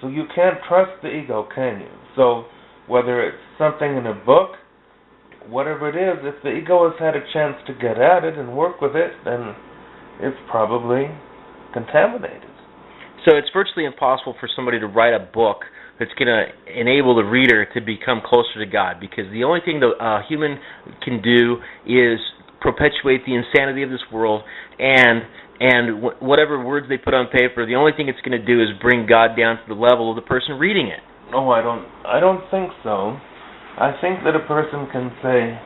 So you can't trust the ego, can you? So whether it's something in a book, whatever it is, if the ego has had a chance to get at it and work with it, then it's probably contaminated. So it's virtually impossible for somebody to write a book that's going to enable the reader to become closer to God, because the only thing that a human can do is perpetuate the insanity of this world, and whatever words they put on paper, the only thing it's going to do is bring God down to the level of the person reading it. No, I don't think so. I think that a person can say,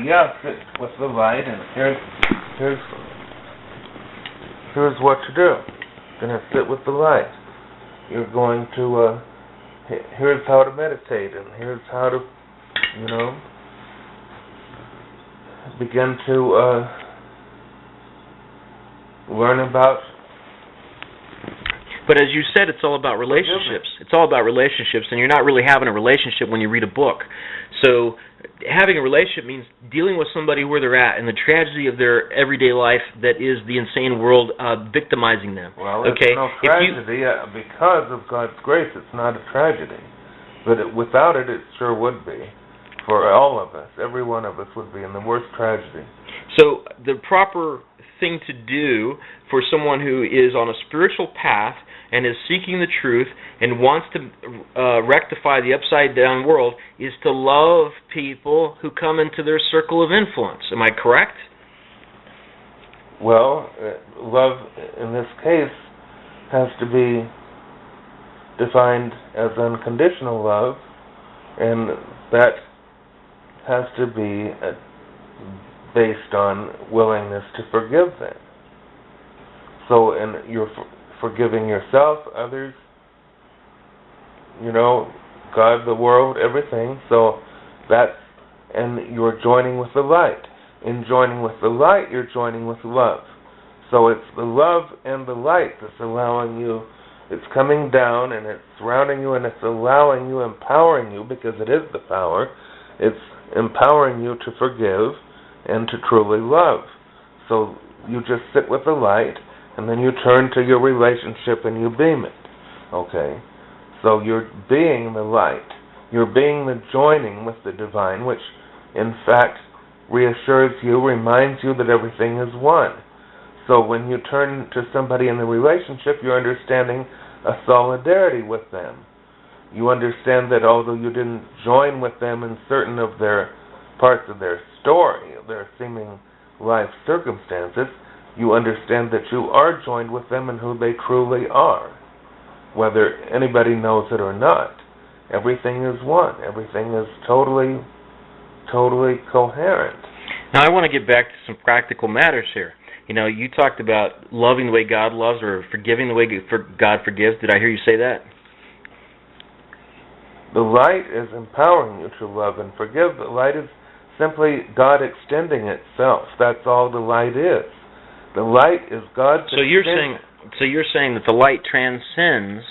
yeah, sit with the light, and here's what to do. You're going to sit with the light. You're going to, here's how to meditate, and here's how to, begin to learn about. But as you said, it's all about relationships. It's all about relationships, and you're not really having a relationship when you read a book. So having a relationship means dealing with somebody where they're at and the tragedy of their everyday life that is the insane world victimizing them. Well, it's no tragedy. Because of God's grace, it's not a tragedy. But without it, it sure would be. For all of us, every one of us would be in the worst tragedy. So the proper thing to do for someone who is on a spiritual path and is seeking the truth and wants to rectify the upside-down world is to love people who come into their circle of influence. Am I correct? Well, love in this case has to be defined as unconditional love, and that has to be based on willingness to forgive them. So, and you're forgiving yourself, others, God, the world, everything. So that's, and you're joining with the light. In joining with the light, you're joining with love. So it's the love and the light that's allowing you, it's coming down and it's surrounding you and it's allowing you, empowering you, because it is the power. It's empowering you to forgive and to truly love. So you just sit with the light, and then you turn to your relationship and you beam it. Okay? So you're being the light. You're being the joining with the divine, which in fact reassures you, reminds you that everything is one. So when you turn to somebody in the relationship, you're understanding a solidarity with them. You understand that although you didn't join with them in certain of their parts of their story, their seeming life circumstances, you understand that you are joined with them in who they truly are. Whether anybody knows it or not, everything is one. Everything is totally coherent. Now I want to get back to some practical matters here. You talked about loving the way God loves, or forgiving the way God forgives. Did I hear you say that? The light is empowering you to love and forgive. The light is simply God extending itself. That's all the light is. The light is God's extension. So you're saying that the light transcends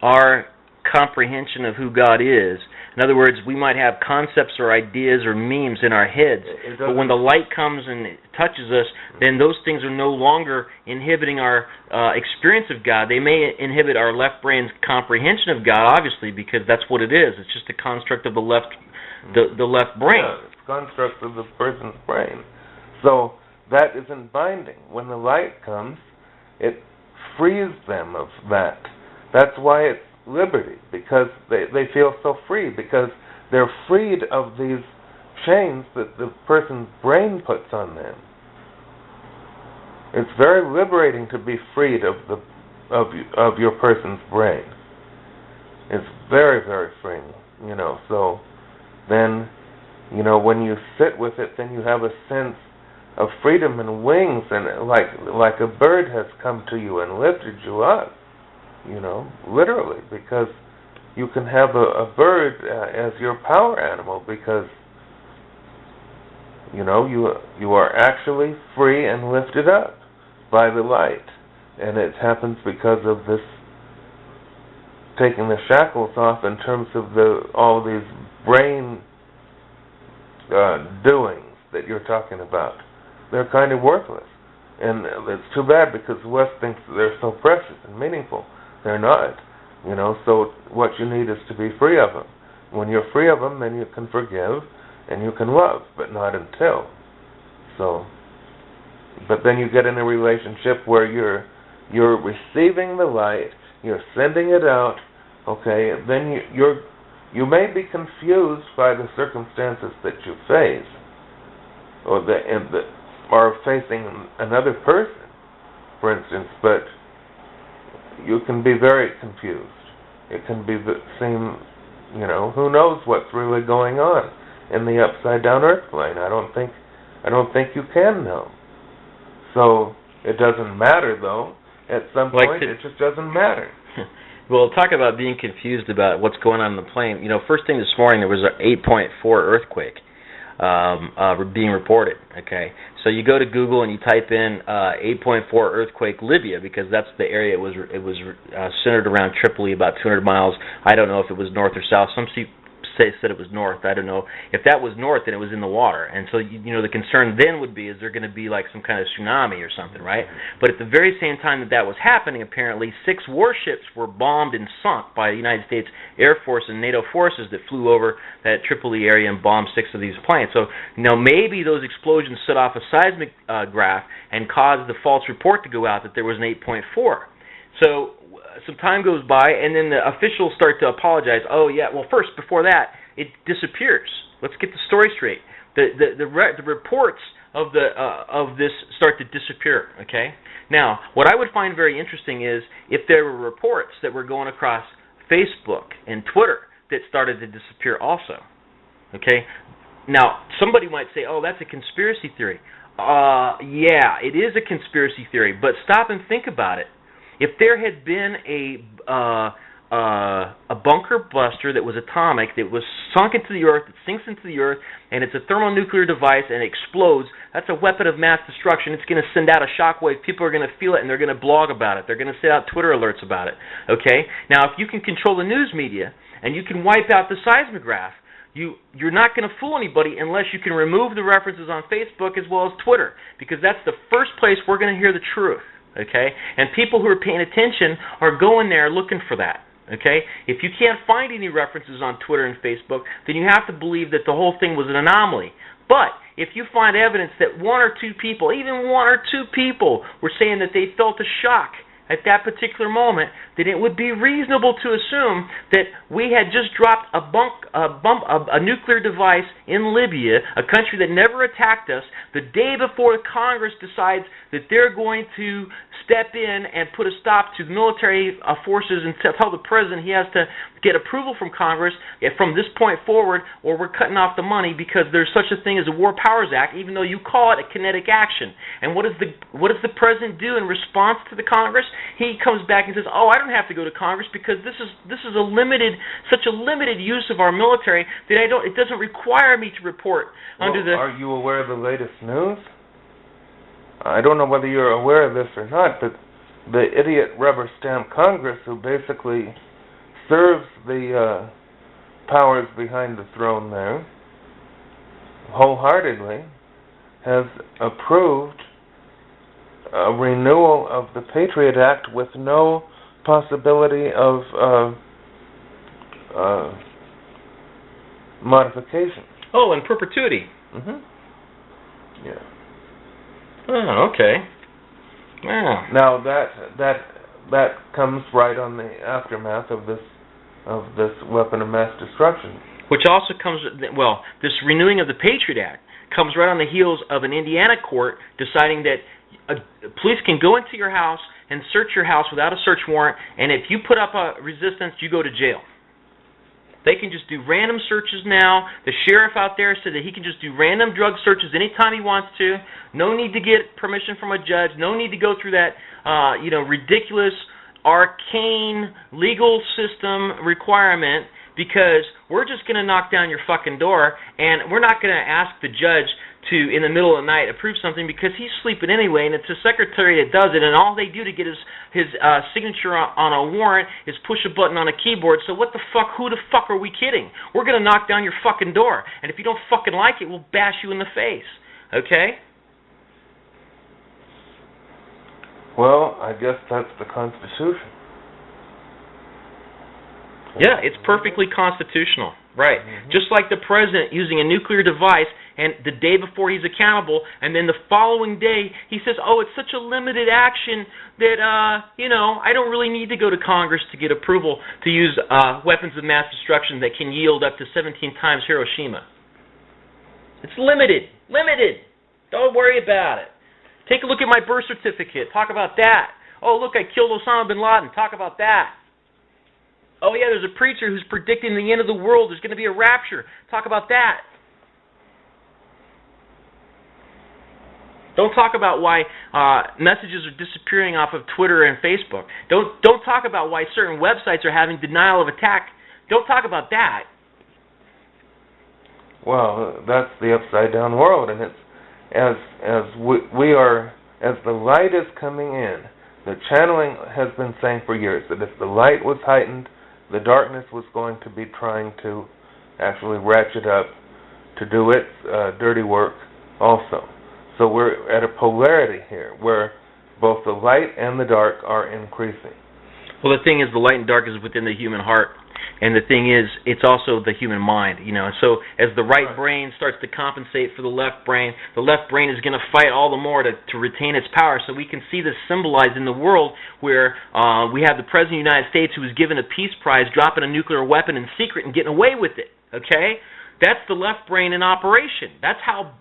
our comprehension of who God is. In other words, we might have concepts or ideas or memes in our heads, but when the light comes and it touches us, then those things are no longer inhibiting our experience of God. They may inhibit our left brain's comprehension of God, obviously, because that's what it is. It's just a construct of the left brain. Yeah, it's a construct of the person's brain. So that isn't binding. When the light comes, it frees them of that. That's why it's liberty, because they feel so free, because they're freed of these chains that the person's brain puts on them. It's very liberating to be freed of your person's brain. It's very, very freeing, So then, when you sit with it, then you have a sense of freedom and wings, and like a bird has come to you and lifted you up. Literally, because you can have a bird as your power animal, because you are actually free and lifted up by the light, and it happens because of this taking the shackles off in terms of all these brain doings that you're talking about. They're kind of worthless. And it's too bad because the West thinks they're so precious and meaningful. They're not. So what you need is to be free of them. When you're free of them, then you can forgive and you can love, but not until. But then you get in a relationship where you're receiving the light, you're sending it out, okay, and then you may be confused by the circumstances that you face, or are facing another person, for instance, but you can be very confused. It can seem, who knows what's really going on in the upside down earth plane. I don't think you can know. So it doesn't matter, though. At some point, it just doesn't matter. Well, talk about being confused about what's going on in the plane. First thing this morning, there was an 8.4 earthquake being reported. Okay, so you go to Google and you type in 8.4 earthquake Libya, because that's the area it was centered around Tripoli, about 200 miles. I don't know if it was north or south. Some said it was north. I don't know. If that was north, then it was in the water. And so, the concern then would be, is there going to be like some kind of tsunami or something, right? But at the very same time that was happening, apparently, 6 warships were bombed and sunk by the United States Air Force and NATO forces that flew over that Tripoli area and bombed 6 of these planes. So, maybe those explosions set off a seismic graph and caused the false report to go out that there was an 8.4. So some time goes by, and then the officials start to apologize. Oh, yeah, well, first, before that, it disappears. Let's get the story straight. The reports of this start to disappear, okay? Now, what I would find very interesting is if there were reports that were going across Facebook and Twitter that started to disappear also, okay? Now, somebody might say, oh, that's a conspiracy theory. Yeah, it is a conspiracy theory, but stop and think about it. If there had been a bunker buster that was atomic, that was sunk into the earth, it sinks into the earth, and it's a thermonuclear device and it explodes, that's a weapon of mass destruction. It's going to send out a shockwave. People are going to feel it, and they're going to blog about it. They're going to send out Twitter alerts about it. Okay? Now, if you can control the news media and you can wipe out the seismograph, you're not going to fool anybody unless you can remove the references on Facebook as well as Twitter, because that's the first place we're going to hear the truth. Okay, and people who are paying attention are going there looking for that. Okay, if you can't find any references on Twitter and Facebook, then you have to believe that the whole thing was an anomaly. But if you find evidence that 1 or 2 people, even 1 or 2 people, were saying that they felt a shock at that particular moment, then it would be reasonable to assume that we had just dropped a nuclear device in Libya, a country that never attacked us, the day before Congress decides that they're going to step in and put a stop to military forces and tell the president he has to get approval from Congress from this point forward, or we're cutting off the money because there's such a thing as a War Powers Act, even though you call it a kinetic action. And what does the president do in response to the Congress? He comes back and says, "Oh, I don't have to go to Congress because this is such a limited use of our military that it doesn't require me to report under the." Are you aware of the latest news? I don't know whether you're aware of this or not, but the idiot rubber stamp Congress, who basically serves the powers behind the throne there wholeheartedly, has approved a renewal of the Patriot Act with no possibility of modification. Oh, in perpetuity. Yeah. Oh, okay. Wow. Now that comes right on the aftermath of this weapon of mass destruction. Which also comes, this renewing of the Patriot Act comes right on the heels of an Indiana court deciding that police can go into your house and search your house without a search warrant, and if you put up a resistance, you go to jail. They can just do random searches now. The sheriff out there said that he can just do random drug searches anytime he wants to. No need to get permission from a judge. No need to go through that, ridiculous, arcane legal system requirement, because we're just going to knock down your fucking door, and we're not going to ask the judge to, in the middle of the night, approve something because he's sleeping anyway, and it's the secretary that does it, and all they do to get his signature on a warrant is push a button on a keyboard. So what the fuck, who the fuck are we kidding? We're going to knock down your fucking door, and if you don't fucking like it, we'll bash you in the face. Okay? Well, I guess that's the Constitution. Yeah, it's perfectly constitutional. Right. Mm-hmm. Just like the president using a nuclear device, and the day before he's accountable, and then the following day he says, oh, it's such a limited action that, I don't really need to go to Congress to get approval to use weapons of mass destruction that can yield up to 17 times Hiroshima. It's limited. Limited. Don't worry about it. Take a look at my birth certificate. Talk about that. Oh, look, I killed Osama bin Laden. Talk about that. Oh, yeah, there's a preacher who's predicting the end of the world. There's going to be a rapture. Talk about that. Don't talk about why messages are disappearing off of Twitter and Facebook. Don't talk about why certain websites are having denial of attack. Don't talk about that. Well, that's the upside down world, and it's as the light is coming in. The channeling has been saying for years that if the light was heightened, the darkness was going to be trying to actually ratchet up to do its dirty work also. So we're at a polarity here where both the light and the dark are increasing. Well, the thing is, the light and dark is within the human heart. And the thing is, it's also the human mind, And so as the right brain starts to compensate for the left brain is going to fight all the more to retain its power. So we can see this symbolized in the world where we have the President of the United States who was given a peace prize, dropping a nuclear weapon in secret and getting away with it, okay? That's the left brain in operation. That's how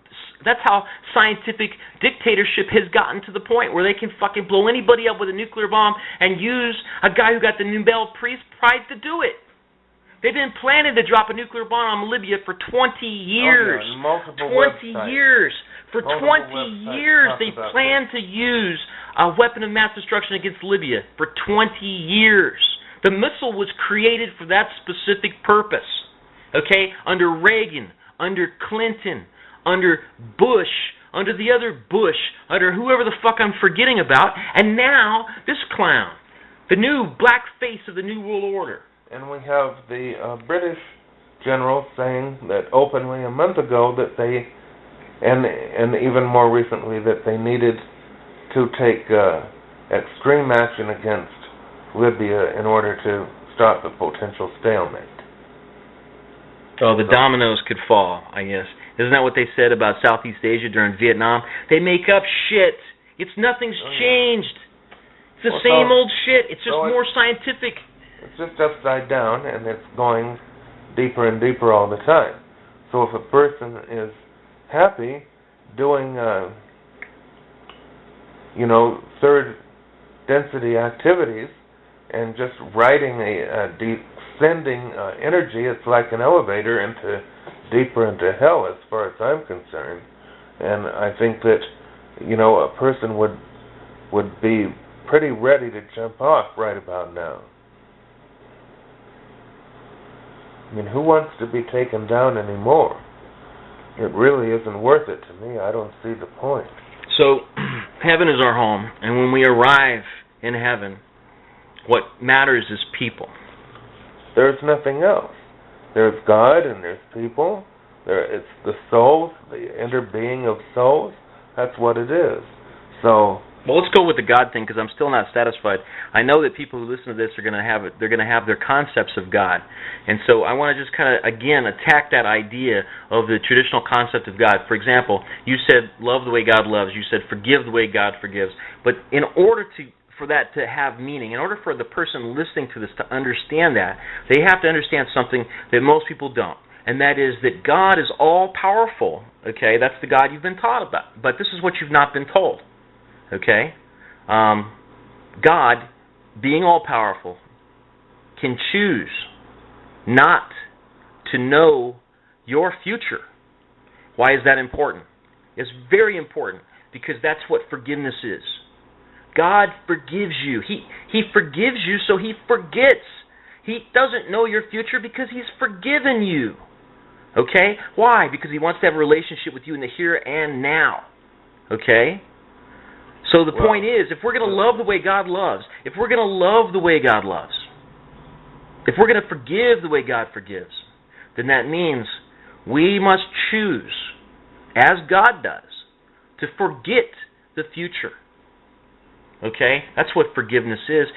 scientific dictatorship has gotten to the point where they can fucking blow anybody up with a nuclear bomb and use a guy who got the Nobel Peace Prize to do it. They've been planning to drop a nuclear bomb on Libya for 20 years. Oh, yeah, 20 years. For 20 years, they plan to use a weapon of mass destruction against Libya. For 20 years. The missile was created for that specific purpose. Okay? Under Reagan, under Clinton, under Bush, under the other Bush, under whoever the fuck I'm forgetting about, and now this clown, the new black face of the New World Order. And we have the British general saying that openly a month ago that they, and even more recently, that they needed to take extreme action against Libya in order to stop the potential stalemate. Oh, the dominoes could fall, I guess. Isn't that what they said about Southeast Asia during Vietnam? They make up shit. Nothing's changed. It's the same old shit. It's just more scientific. It's just upside down, and it's going deeper and deeper all the time. So if a person is happy doing, third density activities and just riding a descending energy, it's like an elevator deeper into hell as far as I'm concerned. And I think that, a person would be pretty ready to jump off right about now. I mean, who wants to be taken down anymore? It really isn't worth it to me. I don't see the point. So, heaven is our home, and when we arrive in heaven, what matters is people. There's nothing else. There's God and there's people. It's the souls, the inner being of souls. That's what it is. So. Well, let's go with the God thing because I'm still not satisfied. I know that people who listen to this are going to have it. They're going to have their concepts of God, and so I want to just kind of again attack that idea of the traditional concept of God. For example, you said love the way God loves. You said forgive the way God forgives. But in order for that to have meaning, in order for the person listening to this to understand that, they have to understand something that most people don't, and that is that God is all powerful. Okay, that's the God you've been taught about, but this is what you've not been told. Okay? God, being all-powerful, can choose not to know your future. Why is that important? It's very important because that's what forgiveness is. God forgives you. He forgives you so He forgets. He doesn't know your future because He's forgiven you. Okay? Why? Because He wants to have a relationship with you in the here and now. Okay? So the point is, if we're going to love the way God loves, if we're going to love the way God loves, if we're going to forgive the way God forgives, then that means we must choose, as God does, to forget the future. Okay? That's what forgiveness is.